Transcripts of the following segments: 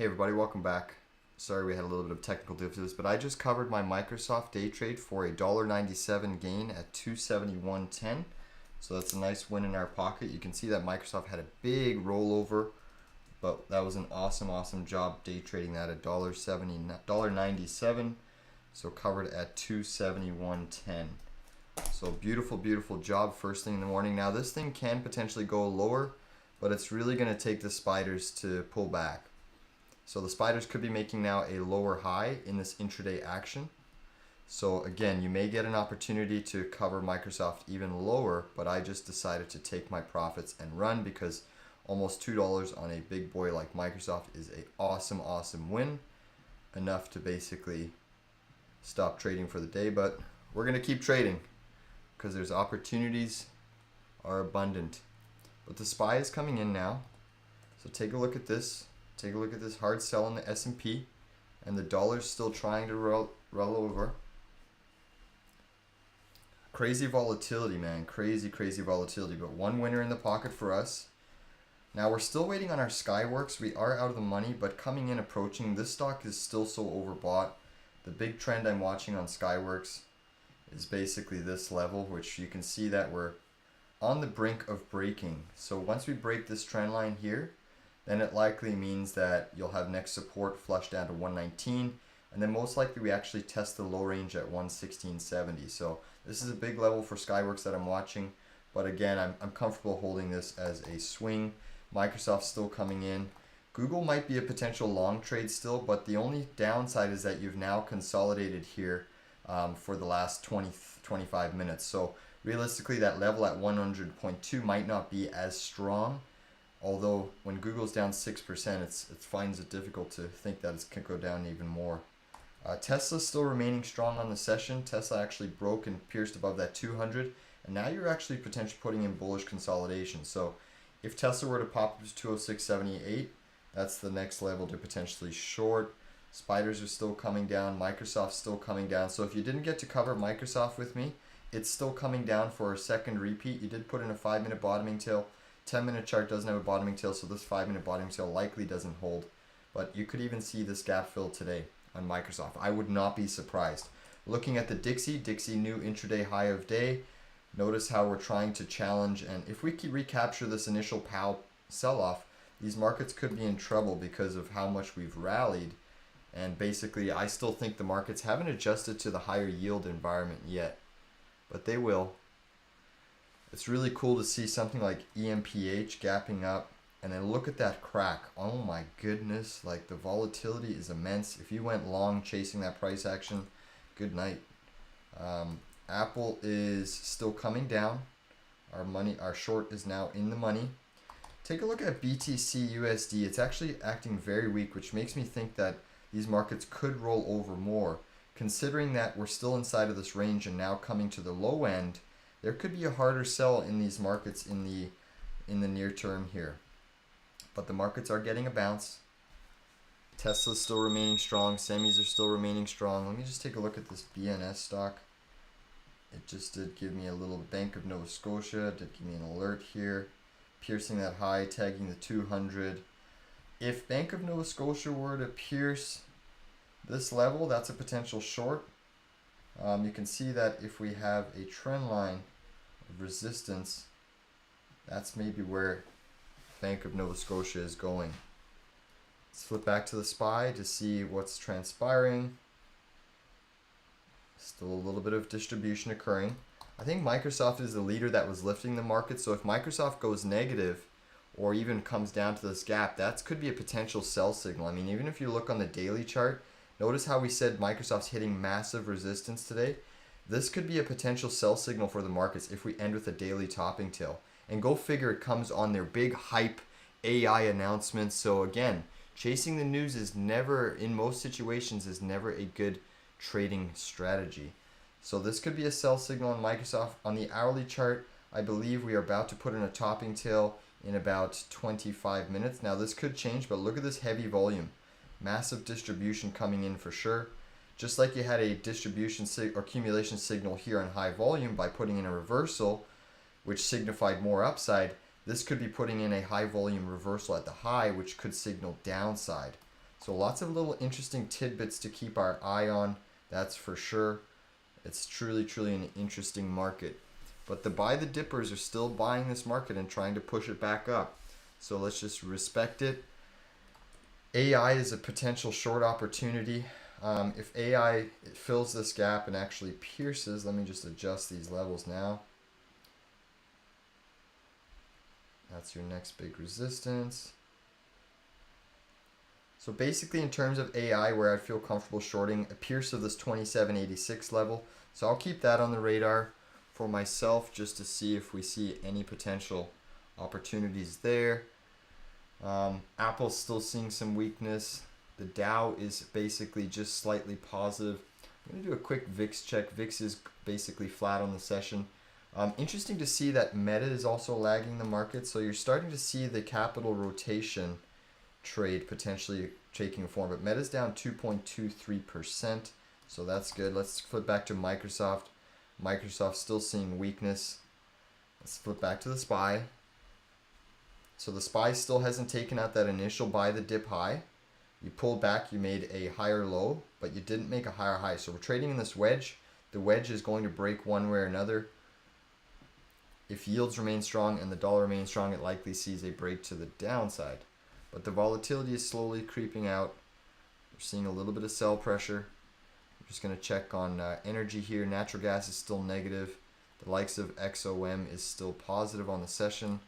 Hey everybody, welcome back. Sorry we had a little bit of technical difficulties, but I just covered my Microsoft day trade for a $1.97 gain at 271.10. So that's a nice win in our pocket. You can see that Microsoft had a big rollover, but that was an awesome job day trading that at $1.97. So covered at 271.10. So beautiful job first thing in the morning. Now this thing can potentially go lower, but it's really going to take the spiders to pull back. So the spiders could be making now a lower high in this intraday action. So again, you may get an opportunity to cover Microsoft even lower, but I just decided to take my profits and run because almost $2 on a big boy like Microsoft is a awesome win. Enough to basically stop trading for the day, but we're going to keep trading because there's opportunities are abundant. But the SPY is coming in now. So take a look at this. Take a look at this hard sell in the S&P, and the dollar's still trying to roll over. Crazy volatility, man. Crazy volatility. But one winner in the pocket for us. Now we're still waiting on our Skyworks. We are out of the money, but coming in approaching, this stock is still so overbought. The big trend I'm watching on Skyworks is basically this level, which you can see that we're on the brink of breaking. So once we break this trend line here, then it likely means that you'll have next support flush down to 119, and then most likely we actually test the low range at 116.70. So this is a big level for Skyworks that I'm watching, but again, I'm comfortable holding this as a swing. Microsoft's still coming in. Google might be a potential long trade still, but the only downside is that you've now consolidated here for the last 25 minutes. So realistically, that level at 100.2 might not be as strong. Although when Google's down 6%, it finds it difficult to think that it can go down even more. Tesla's still remaining strong on the session. Tesla actually broke and pierced above that 200, and now you're actually potentially putting in bullish consolidation. So if Tesla were to pop up to 206.78, that's the next level to potentially short. Spiders are still coming down. Microsoft's still coming down. So if you didn't get to cover Microsoft with me, it's still coming down for a second repeat. You did put in a 5-minute bottoming tail. 10-minute chart doesn't have a bottoming tail, so this 5-minute bottoming tail likely doesn't hold. But you could even see this gap fill today on Microsoft. I would not be surprised. Looking at the Dixie new intraday high of day. Notice how we're trying to challenge, and if we can recapture this initial POW sell-off, these markets could be in trouble because of how much we've rallied. And basically, I still think the markets haven't adjusted to the higher yield environment yet, but they will. It's really cool to see something like EMPH gapping up, and then look at that crack. Oh my goodness, like the volatility is immense. If you went long chasing that price action, good night. Apple is still coming down. Our short is now in the money. Take a look at BTC USD. It's actually acting very weak, which makes me think that these markets could roll over more. Considering that we're still inside of this range and now coming to the low end, there could be a harder sell in these markets in the near term here. But the markets are getting a bounce. Tesla's still remaining strong. Semis are still remaining strong. Let me just take a look at this BNS stock. It just did give me a little Bank of Nova Scotia. Did give me an alert here. Piercing that high, tagging the 200. If Bank of Nova Scotia were to pierce this level, that's a potential short. You can see that if we have a trend line of resistance, that's maybe where Bank of Nova Scotia is going. Let's flip back to the SPY to see what's transpiring. Still a little bit of distribution occurring. I think Microsoft is the leader that was lifting the market, so if Microsoft goes negative or even comes down to this gap, that could be a potential sell signal. I mean, even if you look on the daily chart, notice how we said Microsoft's hitting massive resistance today. This could be a potential sell signal for the markets if we end with a daily topping tail. And go figure, it comes on their big hype AI announcements. So again, chasing the news is never, in most situations, is never a good trading strategy. So this could be a sell signal on Microsoft. On the hourly chart, I believe we are about to put in a topping tail in about 25 minutes. Now this could change, but look at this heavy volume. Massive distribution coming in for sure. Just like you had a distribution or accumulation signal here on high volume by putting in a reversal, which signified more upside, this could be putting in a high volume reversal at the high, which could signal downside. So lots of little interesting tidbits to keep our eye on, that's for sure. It's truly, truly an interesting market. But the buy the dippers are still buying this market and trying to push it back up. So let's just respect it. AI is a potential short opportunity. If AI fills this gap and actually pierces, let me just adjust these levels now. That's your next big resistance. So basically in terms of AI, where I'd feel comfortable shorting a pierce of this 27.86 level. So I'll keep that on the radar for myself just to see if we see any potential opportunities there. Apple's still seeing some weakness. The Dow is basically just slightly positive. I'm going to do a quick VIX check. VIX is basically flat on the session. Interesting to see that Meta is also lagging the market. So you're starting to see the capital rotation trade potentially taking form. But Meta's down 2.23%. So that's good. Let's flip back to Microsoft. Microsoft still seeing weakness. Let's flip back to the SPY. So the SPY still hasn't taken out that initial buy the dip high. You pulled back, you made a higher low, but you didn't make a higher high. So we're trading in this wedge. The wedge is going to break one way or another. If yields remain strong and the dollar remains strong, it likely sees a break to the downside. But the volatility is slowly creeping out. We're seeing a little bit of sell pressure. I'm just going to check on energy here. Natural gas is still negative. The likes of XOM is still positive on the session.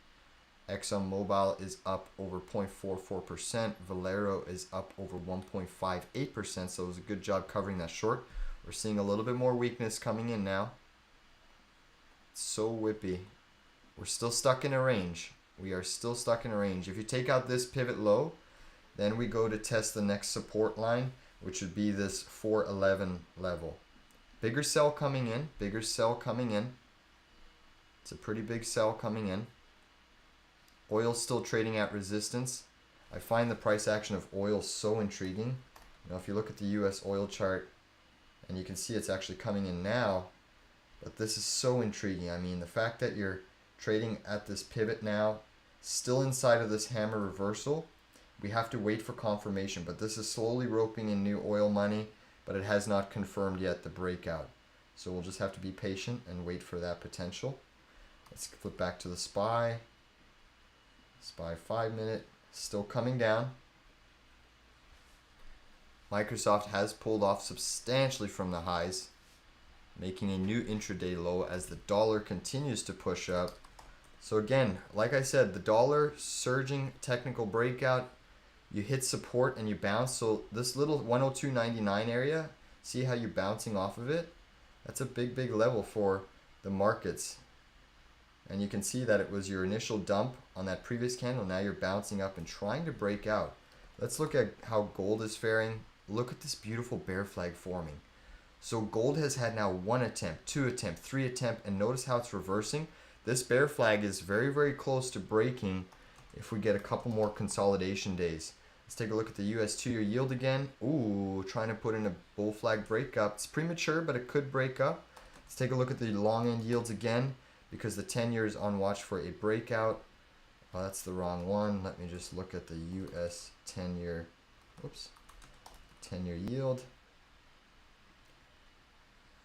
ExxonMobil is up over 0.44%. Valero is up over 1.58%. So it was a good job covering that short. We're seeing a little bit more weakness coming in now. It's so whippy. We're still stuck in a range. We are still stuck in a range. If you take out this pivot low, then we go to test the next support line, which would be this 411 level. Bigger sell coming in. Bigger sell coming in. It's a pretty big sell coming in. Oil's still trading at resistance. I find the price action of oil so intriguing. You know, if you look at the US oil chart, and you can see it's actually coming in now, but this is so intriguing. I mean, the fact that you're trading at this pivot now, still inside of this hammer reversal, we have to wait for confirmation, but this is slowly roping in new oil money, but it has not confirmed yet the breakout. So we'll just have to be patient and wait for that potential. Let's flip back to the SPY. SPY 5 minute, still coming down. Microsoft has pulled off substantially from the highs, making a new intraday low as the dollar continues to push up. So again, like I said, the dollar surging technical breakout, you hit support and you bounce. So this little 102.99 area, see how you're bouncing off of it? That's a big, big level for the markets. And you can see that it was your initial dump on that previous candle. Now you're bouncing up and trying to break out. Let's look at how gold is faring. Look at this beautiful bear flag forming. So gold has had now 1 attempt, 2 attempt, 3 attempt, and notice how it's reversing. This bear flag is very, very close to breaking if we get a couple more consolidation days. Let's take a look at the US 2-year yield again. Ooh, trying to put in a bull flag breakup. It's premature, but it could break up. Let's take a look at the long end yields again, because the 10-year is on watch for a breakout. Oh, that's the wrong one. Let me just look at the US 10-year, 10-year yield.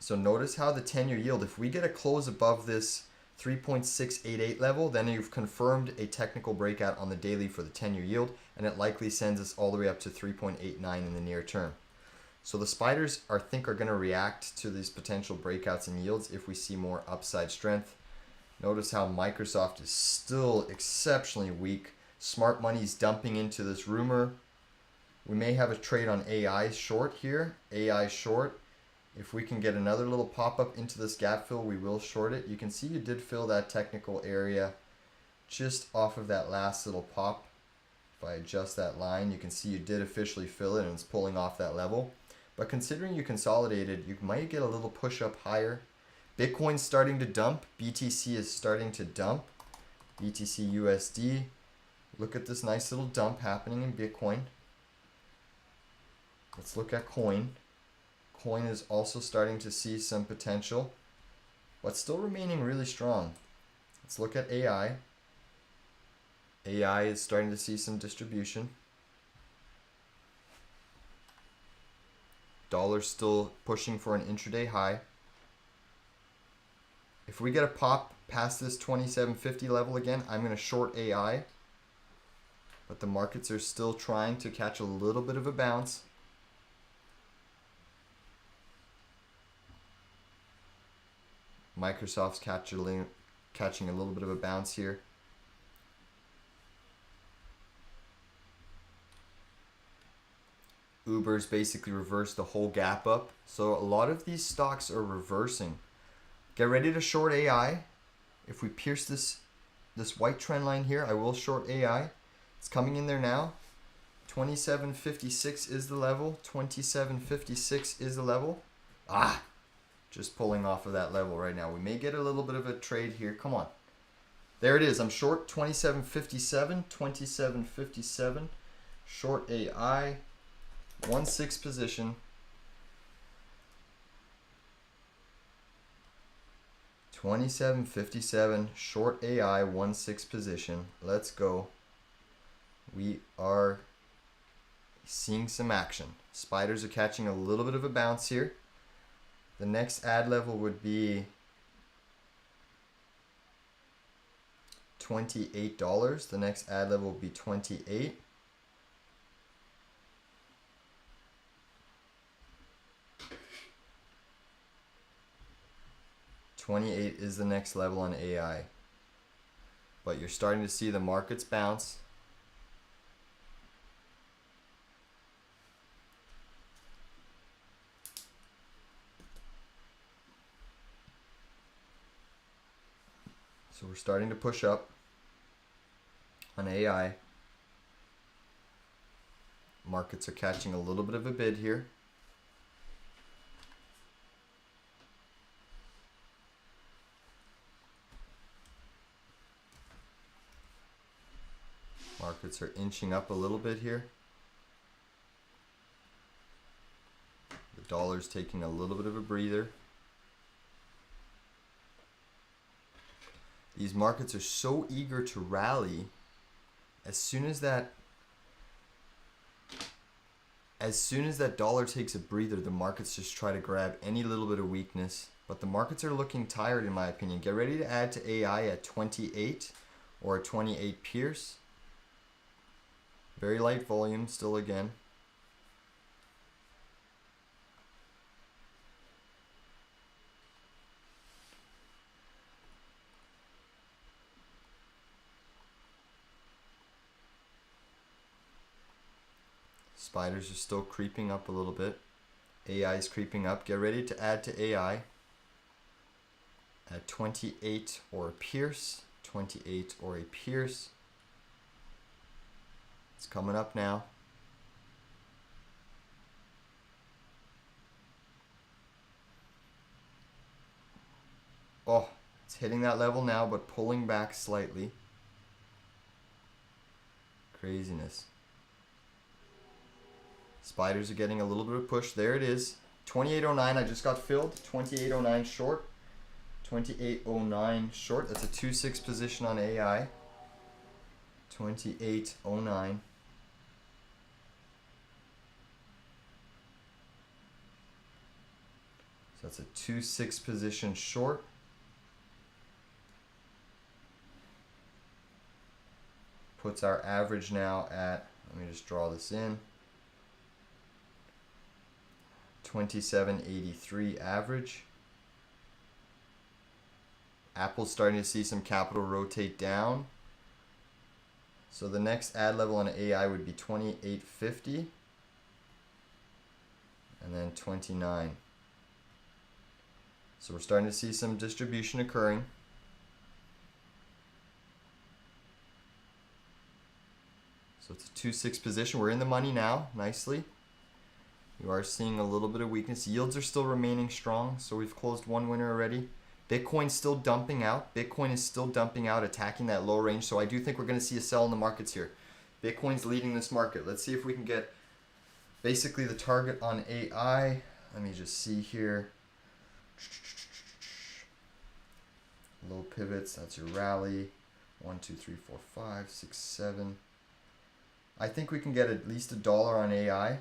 So notice how the 10-year yield, if we get a close above this 3.688 level, then you've confirmed a technical breakout on the daily for the 10-year yield, and it likely sends us all the way up to 3.89 in the near term. So the spiders I think are going to react to these potential breakouts in yields if we see more upside strength. Notice how Microsoft is still exceptionally weak. Smart money's dumping into this rumor. We may have a trade on AI short here. AI short. If we can get another little pop-up into this gap fill, we will short it. You can see you did fill that technical area just off of that last little pop. If I adjust that line, you can see you did officially fill it and it's pulling off that level. But considering you consolidated, you might get a little push up higher. Bitcoin's starting to dump. BTC is starting to dump. BTC USD. Look at this nice little dump happening in Bitcoin. Let's look at coin. Coin is also starting to see some potential, but still remaining really strong. Let's look at AI. AI is starting to see some distribution. Dollar's still pushing for an intraday high. If we get a pop past this 27.50 level again, I'm going to short AI. But the markets are still trying to catch a little bit of a bounce. Microsoft's catching a little bit of a bounce here. Uber's basically reversed the whole gap up. So a lot of these stocks are reversing. Get ready to short AI. If we pierce this white trend line here, I will short AI. It's coming in there now. 27.56 is the level. 27.56 is the level. Just pulling off of that level right now. We may get a little bit of a trade here. Come on. There it is. I'm short 27.57. 27.57. Short AI. 1/6 position. 27.57. Short AI. 1/6 position. Let's go. We are seeing some action. Spiders are catching a little bit of a bounce here. The next ad level would be $28. The next ad level will be 28. $28 is the next level on AI. But you're starting to see the markets bounce. So we're starting to push up on AI. Markets are catching a little bit of a bid here. Markets are inching up a little bit here. The dollar's taking a little bit of a breather. These markets are so eager to rally. As soon as that dollar takes a breather, the markets just try to grab any little bit of weakness. But the markets are looking tired in my opinion. Get ready to add to AI at 28 or a 28 Pierce. Very light volume still again. Spiders are still creeping up a little bit. AI is creeping up. Get ready to add to AI at 28 or a Pierce. 28 or a Pierce. It's coming up now. Oh, it's hitting that level now, but pulling back slightly. Craziness. Spiders are getting a little bit of push. There it is. 28.09. I just got filled. 28.09 short. 28.09 short. That's a 2/6 position on AI. 28.09. So that's a 2/6 position short. Puts our average now at, let me just draw this in, 27.83 average. Apple's starting to see some capital rotate down. So the next ad level on AI would be 28.50 and then 29. So we're starting to see some distribution occurring. So it's a 2/6 position. We're in the money now, nicely. You are seeing a little bit of weakness. Yields are still remaining strong, so we've closed one winner already. Bitcoin's still dumping out. Bitcoin is still dumping out, attacking that low range. So I do think we're going to see a sell in the markets here. Bitcoin's leading this market. Let's see if we can get basically the target on AI. Let me just see here. Low pivots, that's your rally. 1, 2, 3, 4, 5, 6, 7. I think we can get at least $1 on AI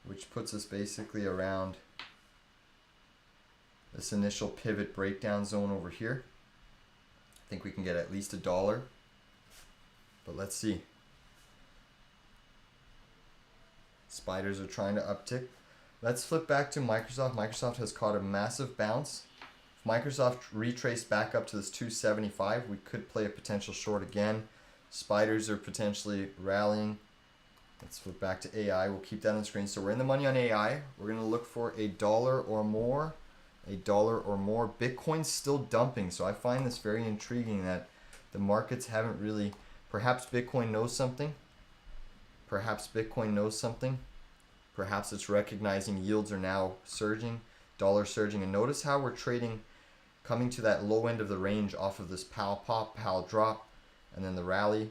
which puts us basically around this initial pivot breakdown zone over here. I think we can get at least $1, but let's see. Spiders are trying to uptick. Let's flip back to Microsoft. Microsoft has caught a massive bounce. If Microsoft retraced back up to this 275, we could play a potential short again. Spiders are potentially rallying. Let's flip back to AI. We'll keep that on the screen. So we're in the money on AI. We're going to look for $1 or more. $1 or more. Bitcoin's still dumping, so I find this very intriguing that the markets haven't really... Perhaps Bitcoin knows something. Perhaps Bitcoin knows something. Perhaps it's recognizing yields are now surging, dollar surging. And notice how we're trading, coming to that low end of the range off of this pal pop, pal drop, and then the rally.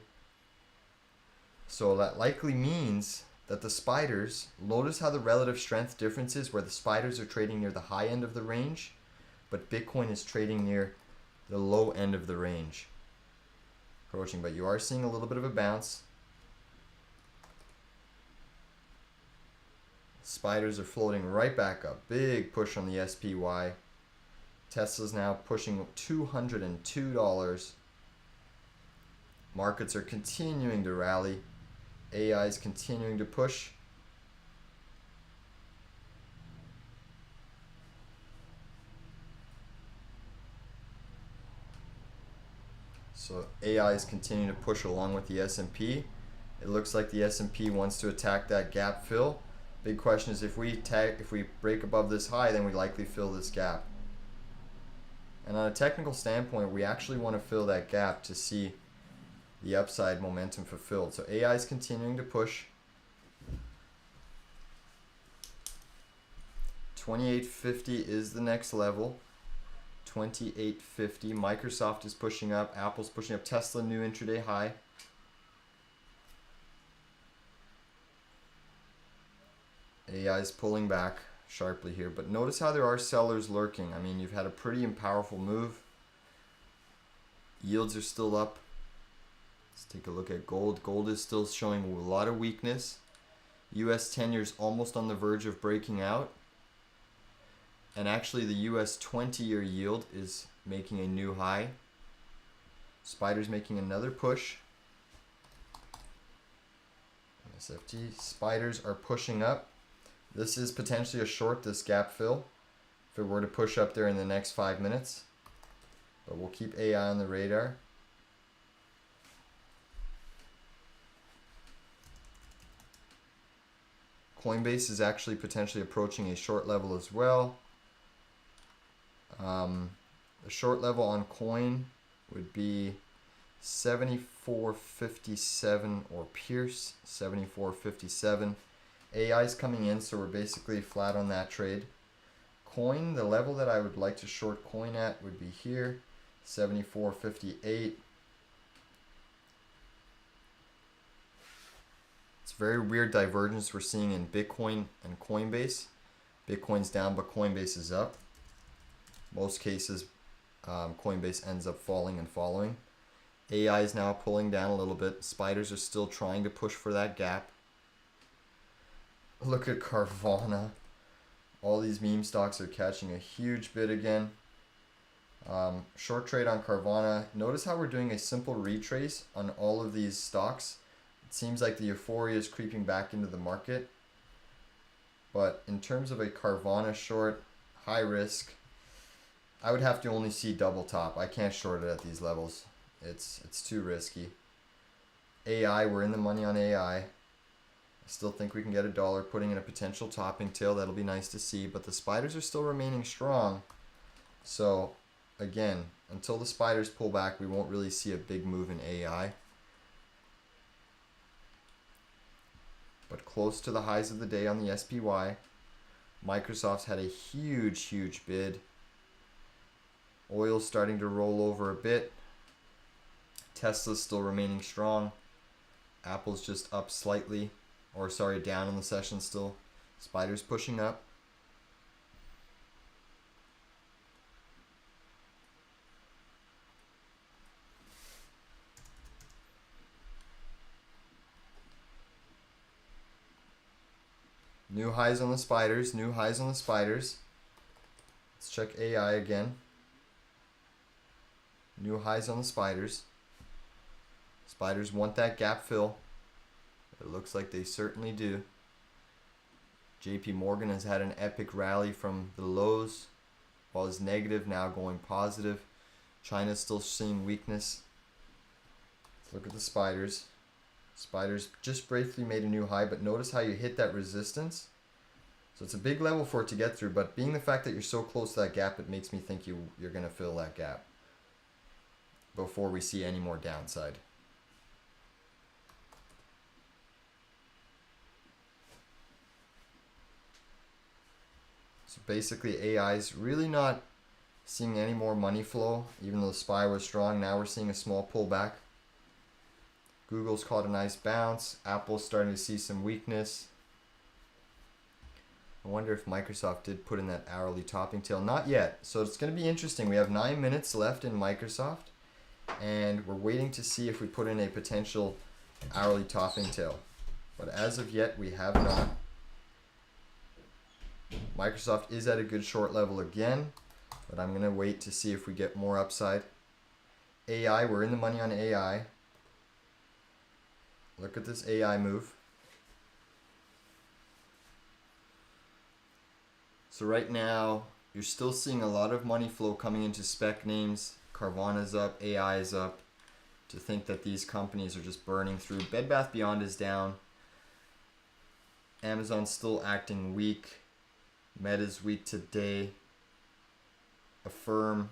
So that likely means that the spiders, notice how the relative strength difference is, where the spiders are trading near the high end of the range, but Bitcoin is trading near the low end of the range. Approaching, but you are seeing a little bit of a bounce. Spiders are floating right back up. Big push on the SPY. Tesla's now pushing $202. Markets are continuing to rally. AI is continuing to push. So AI is continuing to push along with the S&P. It looks like the S&P wants to attack that gap fill. Big question is if we break above this high, then we likely fill this gap. And on a technical standpoint, we actually want to fill that gap to see the upside momentum fulfilled. So AI is continuing to push. 2850 is the next level. 2850. Microsoft is pushing up. Apple's pushing up. Tesla new intraday high. AI is pulling back sharply here, but notice how there are sellers lurking. I mean, you've had a pretty powerful move. Yields are still up. Let's take a look at gold. Gold is still showing a lot of weakness. US 10-year almost on the verge of breaking out. And actually the US 20-year yield is making a new high. Spiders making another push. SFT. Spiders are pushing up. This is potentially a short, this gap fill, if it were to push up there in the next 5 minutes. But we'll keep AI on the radar. Coinbase is actually potentially approaching a short level as well. The short level on coin would be 74.57 or Pierce 74.57. AI is coming in, so we're basically flat on that trade. Coin, the level that I would like to short coin at would be here, 74.58. It's very weird divergence we're seeing in Bitcoin and Coinbase. Bitcoin's down, but Coinbase is up. Most cases, Coinbase ends up falling and following. AI is now pulling down a little bit. Spiders are still trying to push for that gap. Look at Carvana. All these meme stocks are catching a huge bid again. Short trade on Carvana. Notice how we're doing a simple retrace on all of these stocks. It seems like the euphoria is creeping back into the market. But in terms of a Carvana short, high risk, I would have to only see double top. I can't short it at these levels. It's too risky. AI, we're in the money on AI. I still think we can get $1, putting in a potential topping tail. That'll be nice to see, but the spiders are still remaining strong. So again, until the spiders pull back, we won't really see a big move in AI. But close to the highs of the day on the SPY. Microsoft's had a huge bid. Oil's starting to roll over a bit. Tesla's still remaining strong. Apple's just up slightly. Or sorry, down on the session still. Spiders pushing up. New highs on the spiders. New highs on the spiders. Let's check AI again. New highs on the spiders. Spiders want that gap fill. It looks like they certainly do. JP Morgan has had an epic rally from the lows. While it's negative, now going positive. China's still seeing weakness. Let's look at the spiders. Spiders just briefly made a new high, but notice how you hit that resistance. So it's a big level for it to get through, but being the fact that you're so close to that gap, it makes me think you're going to fill that gap before we see any more downside. So basically AI's really not seeing any more money flow, even though the SPY was strong. Now we're seeing a small pullback. Google's caught a nice bounce. Apple's starting to see some weakness. I wonder if Microsoft did put in that hourly topping tail. Not yet. So it's going to be interesting. We have 9 minutes left in Microsoft, and we're waiting to see if we put in a potential hourly topping tail. But as of yet, we have not. Microsoft is at a good short level again, but I'm going to wait to see if we get more upside. AI, we're in the money on AI. Look at this AI move. So right now, you're still seeing a lot of money flow coming into spec names. Carvana's up, AI is up. To think that these companies are just burning through. Bed Bath Beyond is down. Amazon's still acting weak. Meta's weak today. Affirm.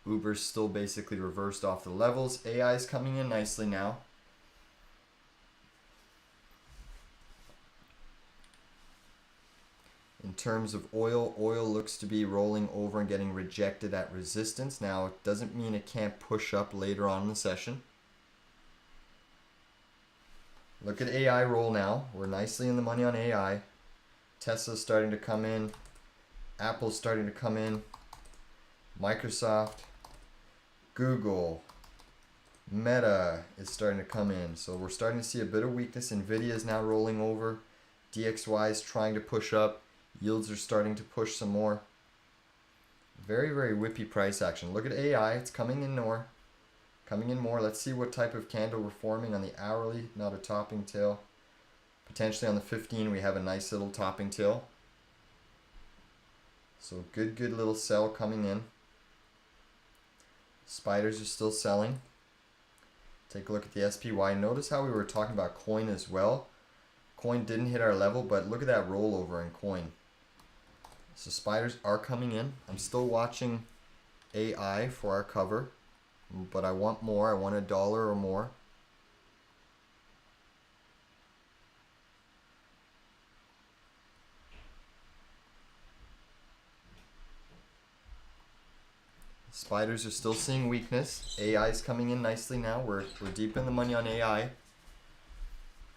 Uber's still basically reversed off the levels. AI is coming in nicely now. In terms of oil, oil looks to be rolling over and getting rejected at resistance. Now, it doesn't mean it can't push up later on in the session. Look at AI roll now. We're nicely in the money on AI. Tesla's starting to come in. Apple's starting to come in. Microsoft, Google, Meta is starting to come in. So we're starting to see a bit of weakness. Nvidia is now rolling over. DXY is trying to push up. Yields are starting to push some more. Very, very whippy price action. Look at AI. It's coming in more. Coming in more. Let's see what type of candle we're forming on the hourly. Not a topping tail. Potentially on the 15 we have a nice little topping tail. So good little sell coming in. Spiders are still selling. Take a look at the SPY. Notice how we were talking about coin as well. Coin didn't hit our level, but look at that rollover in coin. So spiders are coming in. I'm still watching AI for our cover, but I want more. I want $1 or more. Spiders are still seeing weakness. AI is coming in nicely now. We're deep in the money on AI.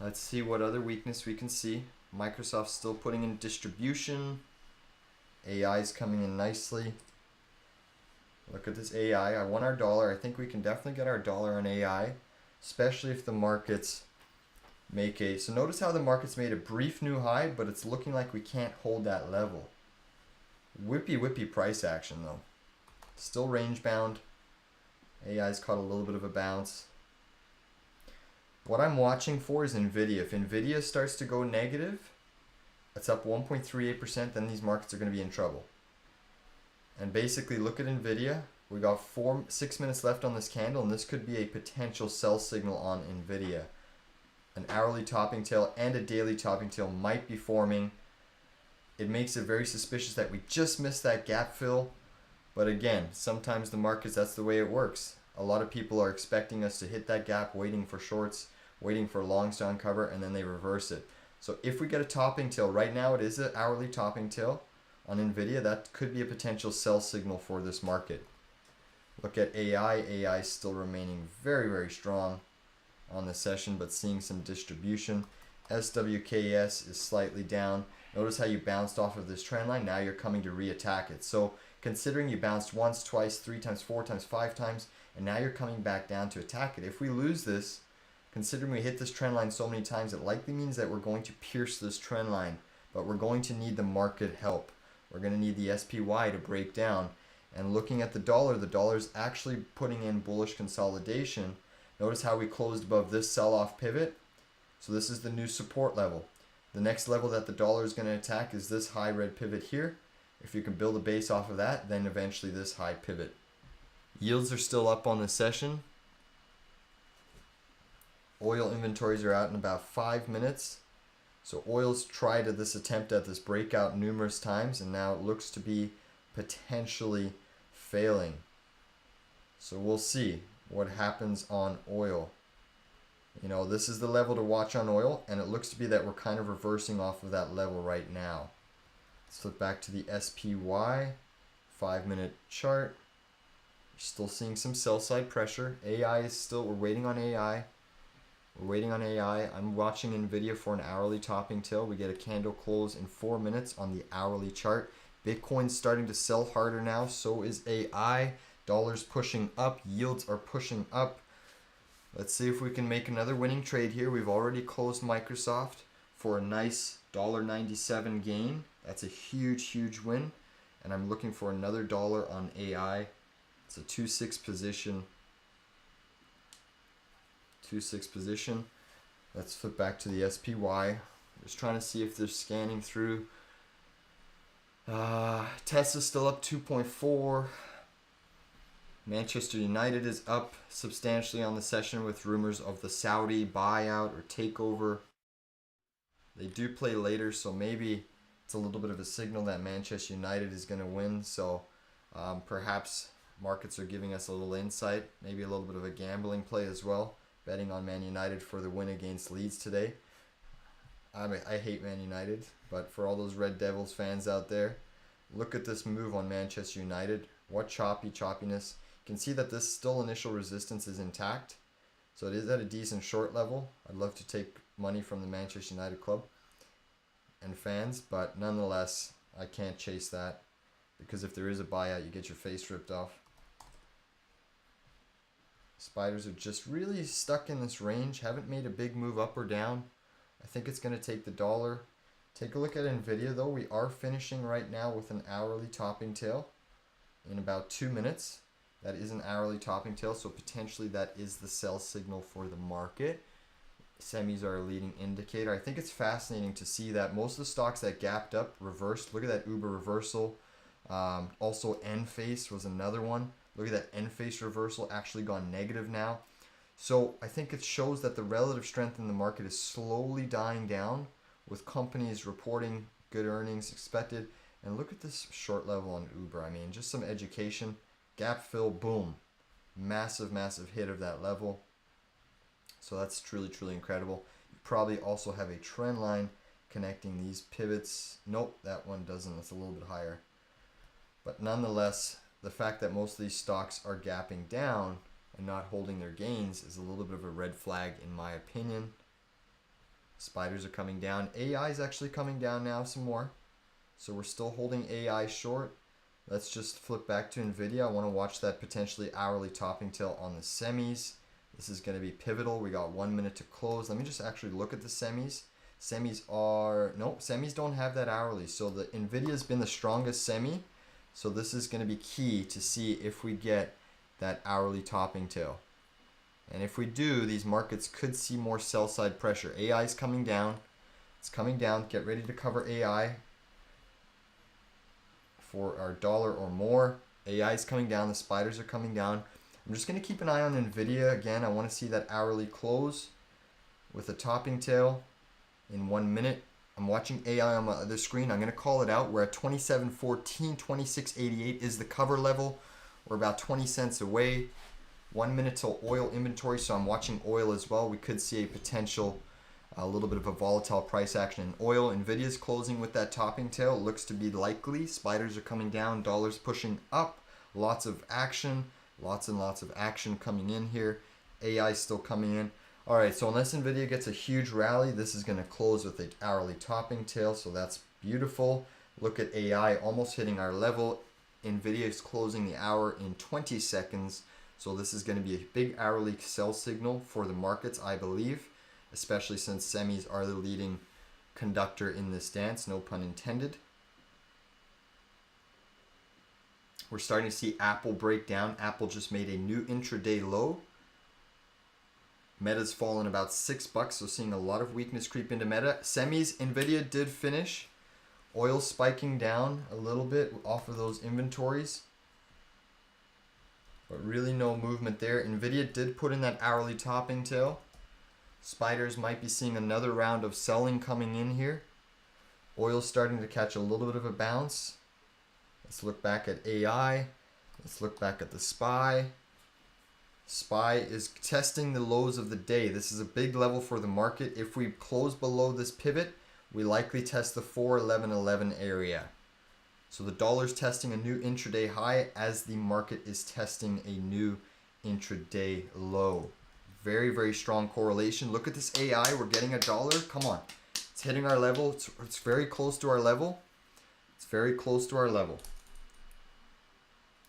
Let's see what other weakness we can see. Microsoft's still putting in distribution. AI is coming in nicely. Look at this AI. I want our dollar. I think we can definitely get our dollar on AI, especially if the markets make a... So notice how the markets made a brief new high, but it's looking like we can't hold that level. Whippy price action though. Still range bound. AI's caught a little bit of a bounce. What I'm watching for is Nvidia. If Nvidia starts to go negative, it's up 1.38%, then these markets are going to be in trouble. And basically, look at Nvidia. We got 6 minutes left on this candle, and this could be a potential sell signal on Nvidia. An hourly topping tail and a daily topping tail might be forming. It makes it very suspicious that we just missed that gap fill. But again, sometimes the markets, that's the way it works. A lot of people are expecting us to hit that gap, waiting for shorts, waiting for longs to uncover, and then they reverse it. So if we get a topping tail, right now it is an hourly topping tail on Nvidia, that could be a potential sell signal for this market. Look at AI. AI is still remaining very strong on the session, but seeing some distribution. SWKS is slightly down. Notice how you bounced off of this trend line. Now you're coming to reattack it. So considering you bounced once, twice, 3 times, 4 times, 5 times, and now you're coming back down to attack it. If we lose this, considering we hit this trend line so many times, it likely means that we're going to pierce this trend line, but we're going to need the market help. We're going to need the SPY to break down. And looking at the dollar is actually putting in bullish consolidation. Notice how we closed above this sell-off pivot. So this is the new support level. The next level that the dollar is going to attack is this high red pivot here. If you can build a base off of that, then eventually this high pivot. Yields are still up on the session. Oil inventories are out in about 5 minutes. So oil's tried this attempt at this breakout numerous times, and now it looks to be potentially failing. So we'll see what happens on oil. You know, this is the level to watch on oil, and it looks to be that we're kind of reversing off of that level right now. Let's flip back to the SPY 5-minute chart. Still seeing some sell side pressure. AI is still, we're waiting on AI. We're waiting on AI. I'm watching NVIDIA for an hourly topping tail. We get a candle close in 4 minutes on the hourly chart. Bitcoin's starting to sell harder now. So is AI. Dollar's pushing up. Yields are pushing up. Let's see if we can make another winning trade here. We've already closed Microsoft for a nice $1.97 gain. That's a huge, huge win. And I'm looking for another dollar on AI. It's a 2-6 position. 2-6 position. Let's flip back to the SPY. Just trying to see if they're scanning through. Tesla's still up 2.4. Manchester United is up substantially on the session with rumors of the Saudi buyout or takeover. They do play later, so maybe it's a little bit of a signal that Manchester United is going to win. So perhaps markets are giving us a little insight, maybe a little bit of a gambling play as well. Betting on Man United for the win against Leeds today. I hate Man United, but for all those Red Devils fans out there, look at this move on Manchester United. What choppiness. You can see that this still initial resistance is intact. So it is at a decent short level. I'd love to take money from the Manchester United club and fans, but nonetheless, I can't chase that because if there is a buyout, you get your face ripped off. Spiders are just really stuck in this range, haven't made a big move up or down. I think it's going to take the dollar. Take a look at NVIDIA though. We are finishing right now with an hourly topping tail in about 2 minutes. That is an hourly topping tail, so potentially that is the sell signal for the market. Semis are a leading indicator. I think it's fascinating to see that most of the stocks that gapped up reversed. Look at that Uber reversal. Also Enphase was another one. Look at that Enphase reversal, actually gone negative now. So I think it shows that the relative strength in the market is slowly dying down with companies reporting good earnings expected. And look at this short level on Uber. I mean, just some education. Gap fill, boom. Massive, massive hit of that level. So that's truly, truly incredible. You probably also have a trend line connecting these pivots. Nope, that one doesn't. It's a little bit higher. But nonetheless, the fact that most of these stocks are gapping down and not holding their gains is a little bit of a red flag in my opinion. Spiders are coming down. AI is actually coming down now some more. So we're still holding AI short. Let's just flip back to NVIDIA. I want to watch that potentially hourly topping tail on the semis. This is going to be pivotal. We got 1 minute to close. Let me just actually look at the semis. Semis don't have that hourly. So the NVIDIA has been the strongest semi. So this is going to be key to see if we get that hourly topping tail. And if we do, these markets could see more sell side pressure. AI is coming down. It's coming down. Get ready to cover AI for our dollar or more. AI is coming down. The spiders are coming down. I'm just going to keep an eye on NVIDIA. Again, I want to see that hourly close with a topping tail in 1 minute. I'm watching AI on my other screen. I'm going to call it out. We're at 27.14, 26.88 is the cover level. We're about 20 cents away. 1 minute till oil inventory, so I'm watching oil as well. We could see a potential, a little bit of a volatile price action in oil. NVIDIA's closing with that topping tail. It looks to be likely. Spiders are coming down. Dollars pushing up. Lots of action. Lots and lots of action coming in here. AI still coming in. All right, so unless NVIDIA gets a huge rally, this is going to close with an hourly topping tail, so that's Beautiful. Look at AI almost hitting our level. Nvidia is closing the hour in 20 seconds. So this is going to be a big hourly sell signal for the markets, I believe, especially since semis are the leading conductor in this dance, no pun intended. We're starting to see Apple break down. Apple just made a new intraday low. Meta's fallen about $6, so seeing a lot of weakness creep into Meta. Semis, Nvidia did finish. Oil spiking down a little bit off of those inventories. But really no movement there. Nvidia did put in that hourly topping tail. Spiders might be seeing another round of selling coming in here. Oil's starting to catch a little bit of a bounce. Let's look back at AI. Let's look back at the SPY. SPY is testing the lows of the day. This is a big level for the market. If we close below this pivot, we likely test the 411.11 area. So the dollar's testing a new intraday high as the market is testing a new intraday low. Very, very strong correlation. Look at this AI. We're getting $1. Come on. It's hitting our level. It's very close to our level. It's very close to our level.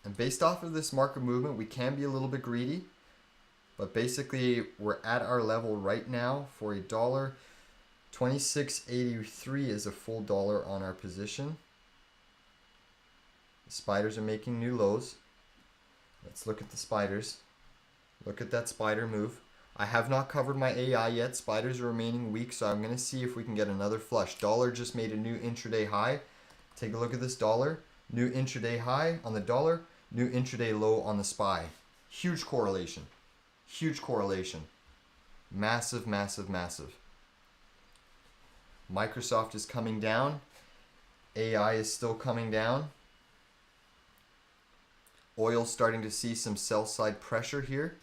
And based off of this market movement, we can be a little bit greedy. But basically, we're at our level right now for $1. 26.83 is a full dollar on our position. The spiders are making new lows. Let's look at the spiders. Look at that spider move. I have not covered my AI yet. Spiders are remaining weak, so I'm going to see if we can get another flush. Dollar just made a new intraday high. Take a look at this dollar. New intraday high on the dollar. New intraday low on the SPY. Huge correlation. Huge correlation. Massive, massive, massive. Microsoft is coming down. AI is still coming down. Oil starting to see some sell side pressure here.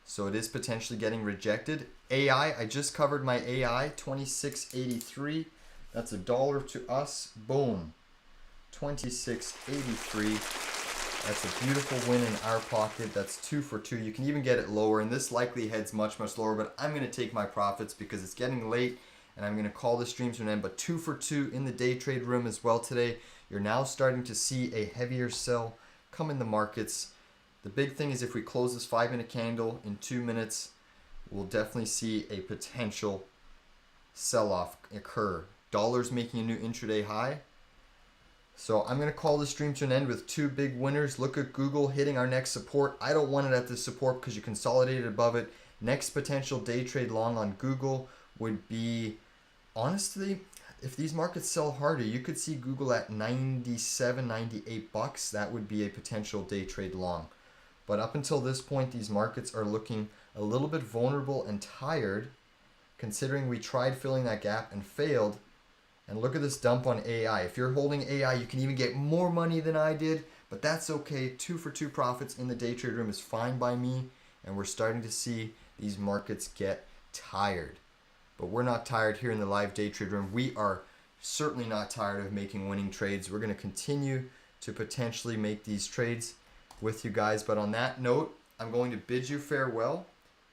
So it is potentially getting rejected. AI, I just covered my AI, 26.83. That's $1 to us. Boom. 26.83. That's a beautiful win in our pocket. That's 2 for 2. You can even get it lower, and this likely heads much, much lower, but I'm going to take my profits because it's getting late, and I'm going to call the stream to an end. But 2 for 2 in the day trade room as well today. You're now starting to see a heavier sell come in the markets. The big thing is if we close this 5-minute candle in 2 minutes, we'll definitely see a potential sell-off occur. Dollar's making a new intraday high. So I'm going to call the stream to an end with 2 big winners. Look at Google hitting our next support. I don't want it at this support because you consolidated above it. Next potential day trade long on Google would be, honestly, if these markets sell harder, you could see Google at 97, 98 bucks. That would be a potential day trade long. But up until this point, these markets are looking a little bit vulnerable and tired, considering we tried filling that gap and failed. And look at this dump on AI. If you're holding AI, you can even get more money than I did, but that's okay. 2 for 2 profits in the day trade room is fine by me, and we're starting to see these markets get tired. But we're not tired here in the live day trade room. We are certainly not tired of making winning trades. We're going to continue to potentially make these trades with you guys. But on that note, I'm going to bid you farewell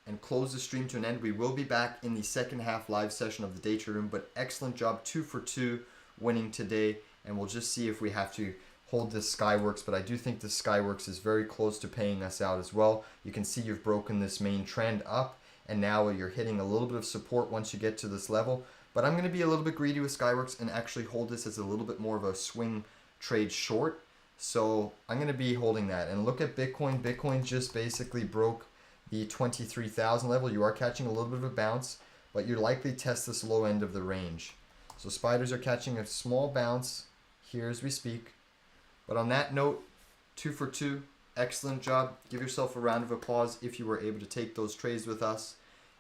and close the stream to an end. We will be back in the second half live session of the day trade room, but excellent job, 2 for 2 winning today. And we'll just see if we have to hold this Skyworks, but I do think the Skyworks is very close to paying us out as well. You can see you've broken this main trend up, and now you're hitting a little bit of support once you get to this level. But I'm going to be a little bit greedy with Skyworks and actually hold this as a little bit more of a swing trade short. So I'm going to be holding that. And look at Bitcoin. Bitcoin just basically broke the 23,000 level. You are catching a little bit of a bounce, but you're likely to test this low end of the range. So spiders are catching a small bounce here as we speak. But on that note, 2 for 2. Excellent job. Give yourself a round of applause if you were able to take those trades with us.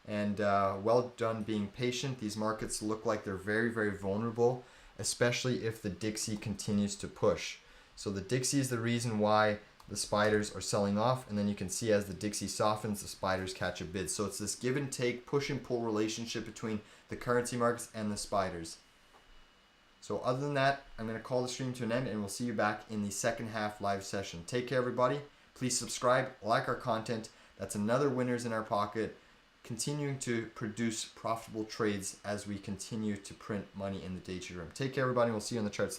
And well done being patient. These markets look like they're very, very vulnerable, especially if the Dixie continues to push. So the Dixie is the reason why the spiders are selling off. And then you can see as the Dixie softens, the spiders catch a bid. So it's this give and take, push and pull relationship between the currency markets and the spiders. So other than that, I'm going to call the stream to an end, and we'll see you back in the second half live session. Take care, everybody. Please subscribe, like our content. That's another winners in our pocket. continuing to produce profitable trades as we continue to print money in the day trade room. Take care, everybody. We'll see you on the charts later.